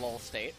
Lull state.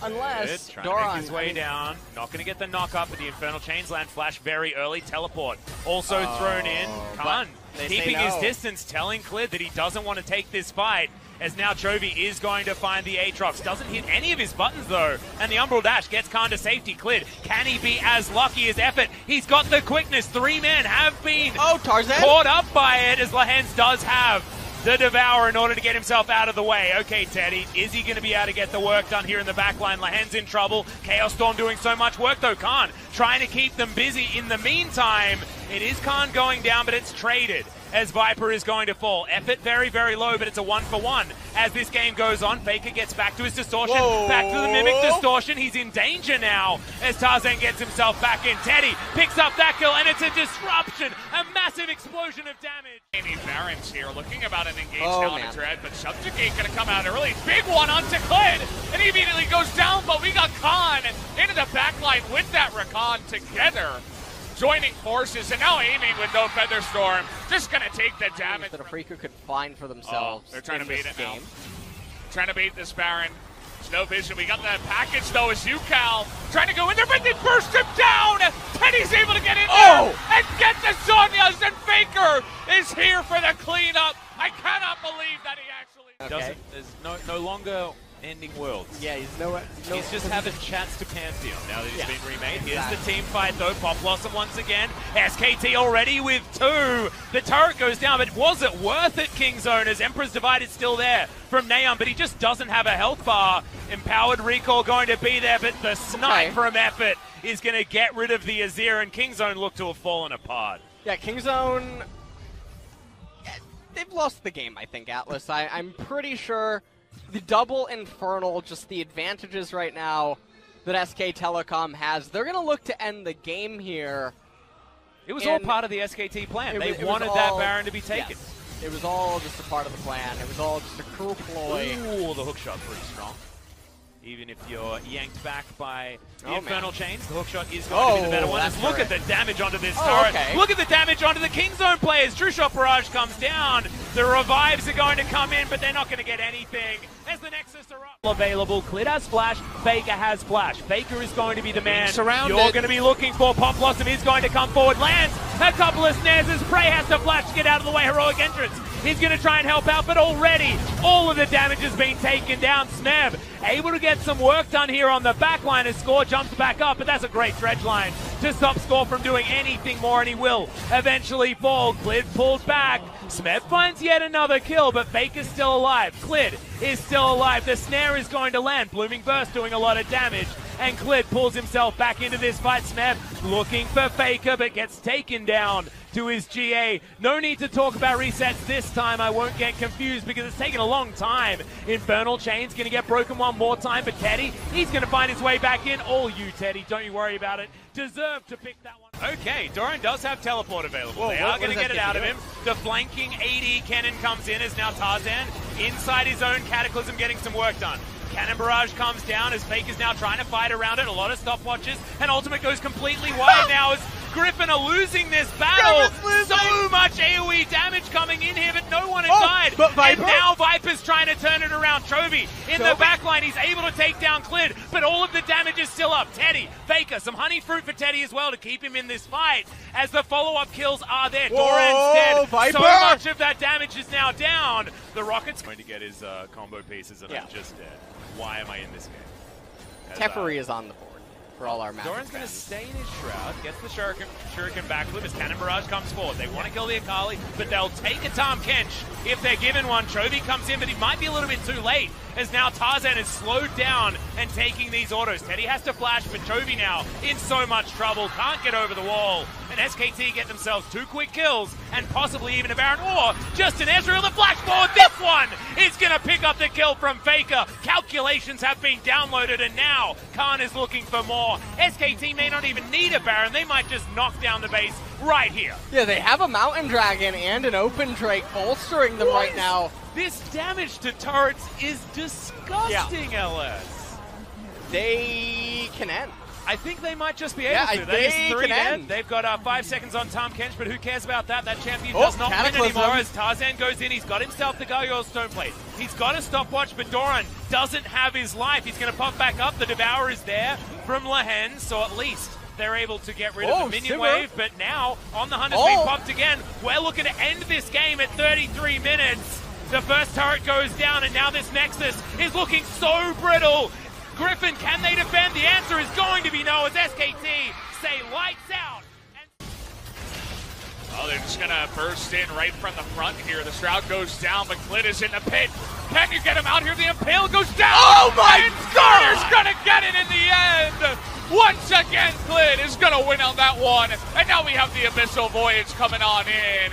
Unless trying Doran to make his way down, not going to get the knock up, but the Infernal Chains land flash very early. Teleport also thrown in. Khan keeping his distance, telling Clid that he doesn't want to take this fight. As now Chovy is going to find the Aatrox. Doesn't hit any of his buttons though. And the Umbral Dash gets Khan to safety. Clid, can he be as lucky as Effort? He's got the quickness. 3 men have been caught up by it, as Lahens does have the Devour in order to get himself out of the way. Okay, Teddy, is he going to be able to get the work done here in the backline? Lahens in trouble. Chaos Storm doing so much work though. Khan trying to keep them busy. In the meantime, it is Khan going down, but it's traded as Viper is going to fall. Effort very, very low, but it's a 1-for-1. As this game goes on, Faker gets back to his distortion, back to the Mimic distortion. He's in danger now as Tarzan gets himself back in. Teddy picks up that kill, and it's a disruption, a massive explosion of damage. Amy Barons here looking about an engaged element dread, but Subjugate going to come out early. Big one onto Clid, and he immediately goes down, but we got Khan into the backline with that Rakan together. Joining forces, and now aiming with no Feather Storm. Just going to take the damage. That Afrika could find for themselves. They're trying to beat it game. now. Trying to beat this Baron. There's no vision. We got that package, though, as UCal trying to go in there, but they burst him down! Teddy's able to get in there and get the Zonyas, and Faker is here for the cleanup. I cannot believe that he actually... There's no longer ending worlds. Yeah, he's just having chats to Pantheon now that he's been remade. Here's the team fight though. Pop Blossom once again. SKT already with 2. The turret goes down, but was it worth it, Kingzone? As Emperor's Divide is still there from Neon, but he just doesn't have a health bar. Empowered Recall going to be there, but the snipe from Effort is going to get rid of the Azir, and Kingzone look to have fallen apart. Yeah, Kingzone, they've lost the game, I think, Atlas. I'm pretty sure the double Infernal, just the advantages right now that SK Telecom has, they're going to look to end the game here. It was all part of the SKT plan. They wanted that Baron to be taken. Yes, it was all just a part of the plan. It was all just a cruel ploy. Ooh, the hookshot pretty strong. Even if you're yanked back by the Infernal Chains, the hookshot is going to be the better one. Just look at the damage onto this turret. Look at the damage onto the Kingzone players. True Shot Barrage comes down. The revives are going to come in, but they're not going to get anything. As the Nexus are up. Available. Clid has Flash. Faker has Flash. Faker is going to be the man you're going to be looking for. Pop Blossom is going to come forward. Lands a couple of snares as Prey has to flash to get out of the way. Heroic Entrance. He's going to try and help out, but already all of the damage has been taken down. Smeb able to get some work done here on the back line as Score jumps back up, but that's a great dredge line to stop Score from doing anything more, and he will eventually fall. Clid pulls back. Smeb finds yet another kill, but Faker's still alive. Clid is still alive. The snare is going to land. Blooming Burst doing a lot of damage, and Clid pulls himself back into this fight. Smeb looking for Faker, but gets taken down to his GA. No need to talk about resets this time. I won't get confused because it's taken a long time. Infernal Chain's going to get broken one more time, but Teddy, he's going to find his way back in. All you, Teddy, don't you worry about it. Deserve to pick that one. Okay, Doran does have teleport available. They are going to get it out of him. The flanking AD cannon comes in as now Tarzan inside his own Cataclysm getting some work done. Cannon Barrage comes down as Faker's now trying to fight around it. A lot of stopwatches, and Ultimate goes completely wide now as Griffin are losing this battle. So much AoE damage coming in here, but no one had died. And now Viper's trying to turn it around. Chovy in the backline. He's able to take down Clid, but all of the damage is still up. Teddy, Faker, some honey fruit for Teddy as well to keep him in this fight as the follow-up kills are there. Doran's dead. Viper. So much of that damage is now down. The Rocket's going to get his combo pieces, and I'm just dead. Why am I in this game? Teferi is on the board for all our matches. Doran's going to stay in his Shroud, gets the Shuriken backflip as Cannon Barrage comes forward. They want to kill the Akali, but they'll take a Tahm Kench if they're given one. Chovy comes in, but he might be a little bit too late as now Tarzan is slowed down and taking these autos. Teddy has to flash, but Chovy now in so much trouble, can't get over the wall. And SKT get themselves 2 quick kills and possibly even a Baron, or just an Ezreal to flash forward. This one is going to pick up the kill from Faker. Calculations have been downloaded, and now Khan is looking for more. SKT may not even need a Baron. They might just knock down the base right here. Yeah, they have a Mountain Dragon and an Open Drake bolstering them right now. This damage to turrets is disgusting, LS. They can end. I think they might just be able to. That is 3 dead. They've got 5 seconds on Tahm Kench, but who cares about that? That champion does not win anymore as Tarzan goes in. He's got himself the Gargoyle Stoneplate. He's got a stopwatch, but Doran doesn't have his life. He's going to pop back up. The Devourer is there from Lehen, so at least they're able to get rid of the minion wave. But now, on the Hunter's being popped again, we're looking to end this game at 33 minutes. The first turret goes down, and now this Nexus is looking so brittle. Griffin, can they defend? The answer is going to be no, as SKT say lights out. Oh, they're just going to burst in right from the front here. The Shroud goes down, but Clit is in the pit. Can you get him out here? The Impale goes down. Oh my God! Skarner's going to get it in the end. Once again, Clit is going to win on that one. And now we have the Abyssal Voyage coming on in.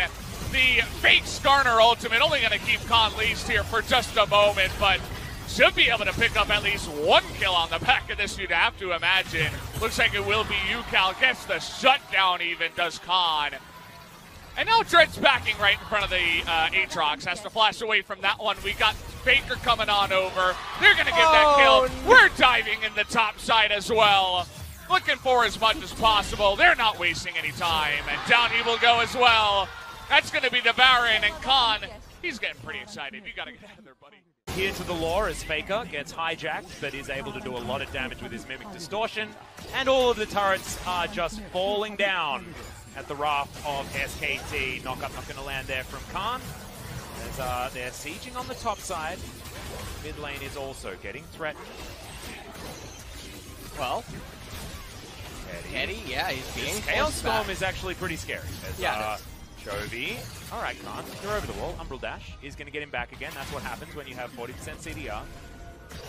The fake Skarner ultimate only going to keep Khan leased here for just a moment, but should be able to pick up at least 1 kill on the back of this, you'd have to imagine. Looks like it will be UCal. Gets the shutdown even, does Khan. And now Dread's backing right in front of the Aatrox. Has to flash away from that one. We got Faker coming on over. They're going to get that kill. No. We're diving in the top side as well. Looking for as much as possible. They're not wasting any time. And down he will go as well. That's going to be the Baron, and Khan, he's getting pretty excited. You got to get out of there, buddy. Here to the lore as Faker gets hijacked, but is able to do a lot of damage with his Mimic Distortion. And all of the turrets are just falling down at the wrath of SKT. Knock-up not going to land there from Khan. As they're sieging on the top side. Mid lane is also getting threatened. Well, Eddie, yeah, he's being Chaos Storm is actually pretty scary. As, yeah, Chovy. All right, Khan, you're over the wall. Umbral Dash is going to get him back again. That's what happens when you have 40% CDR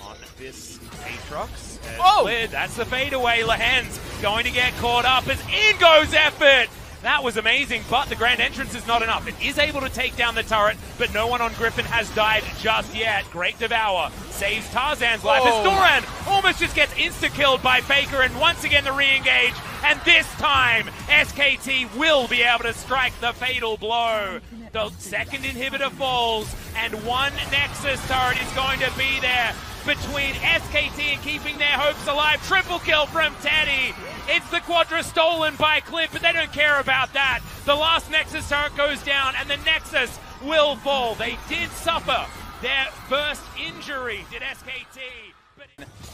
on this Aatrox. Oh! That's the fadeaway. Lehen's going to get caught up as in goes Effort. That was amazing, but the grand entrance is not enough. It is able to take down the turret, but no one on Griffin has died just yet. Great Devour saves Tarzan's life as Doran almost just gets insta-killed by Faker, and once again the re-engage, and this time SKT will be able to strike the fatal blow. The second inhibitor falls, and 1 Nexus turret is going to be there between SKT and keeping their hopes alive. Triple kill from Teddy. It's the Quadra stolen by Cliff, but they don't care about that. The last Nexus turret goes down, and the Nexus will fall. They did suffer their first injury, did SKT. But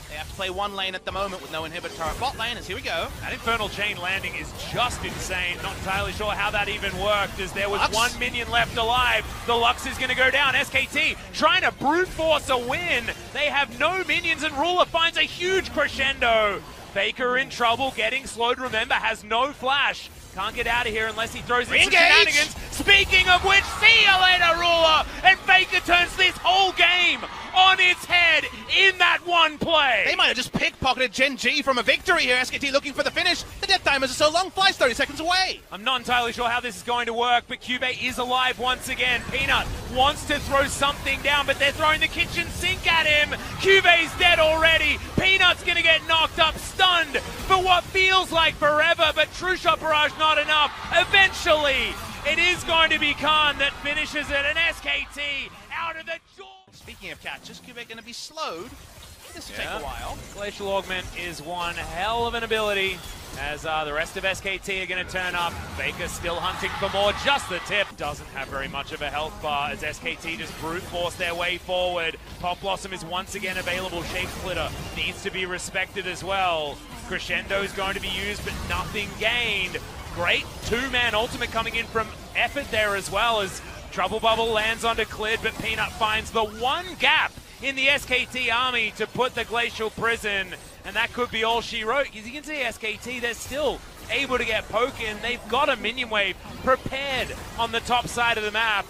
they have to play 1 lane at the moment with no inhibitor turret. Bot lane is here we go. That Infernal Chain landing is just insane. Not entirely sure how that even worked, as there was Lux. 1 minion left alive. The Lux is going to go down. SKT trying to brute force a win. They have no minions, and Ruler finds a huge crescendo. Faker in trouble, getting slowed, remember, has no flash. Can't get out of here unless he throws in some shenanigans. Speaking of which, see you later, Ruler! And Faker turns this whole game on its head in that one play. They might have just pickpocketed Gen G from a victory here. SKT looking for the finish. The death timers are so long, flies 30 seconds away. I'm not entirely sure how this is going to work, but Pubg is alive once again. Peanut wants to throw something down, but they're throwing the kitchen sink at him. Pubg's dead already. Peanut's going to get knocked up, stunned for what feels like forever, but True Shot Barrage not enough. Eventually, it is going to be Khan that finishes it, and SKT out of the jaw. Speaking of catches, Pubg going to be slowed. This will take a while. Glacial Augment is one hell of an ability, as the rest of SKT are going to turn up. Faker still hunting for more, just the tip. Doesn't have very much of a health bar as SKT just brute force their way forward. Pop Blossom is once again available. Shape Splitter needs to be respected as well. Crescendo is going to be used, but nothing gained. Great 2-man ultimate coming in from Effort there as well, as Trouble Bubble lands onto Clid, but Peanut finds the one gap in the SKT army to put the Glacial Prison, and that could be all she wrote. As you can see, SKT, they're still able to get poke in. They've got a minion wave prepared on the top side of the map.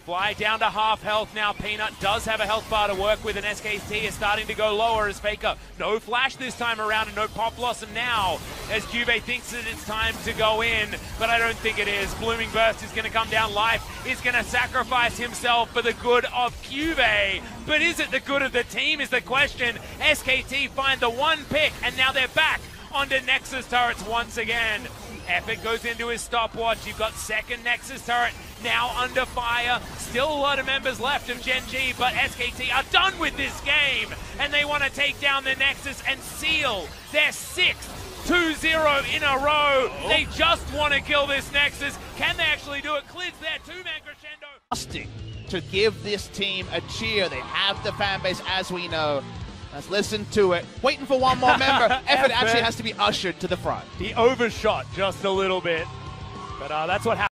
Fly down to half health now. Peanut does have a health bar to work with, and SKT is starting to go lower as Faker. No flash this time around, and no Pop Blossom now, as Juve thinks that it's time to go in, but I don't think it is. Blooming Burst is going to come down. Life is going to sacrifice himself for the good of Juve, but is it the good of the team is the question. SKT find the 1 pick, and now they're back onto Nexus turrets once again. Epic goes into his stopwatch. You've got second Nexus turret now under fire. Still a lot of members left of Gen G, but SKT are done with this game, and they want to take down the Nexus and seal their 6th 2-0 in a row. They just want to kill this Nexus. Can they actually do it? Clids their 2-man crescendo. To give this team a cheer. They have the fan base, as we know. Let's listen to it. Waiting for one more member. Effort actually has to be ushered to the front. He overshot just a little bit, but that's what happened.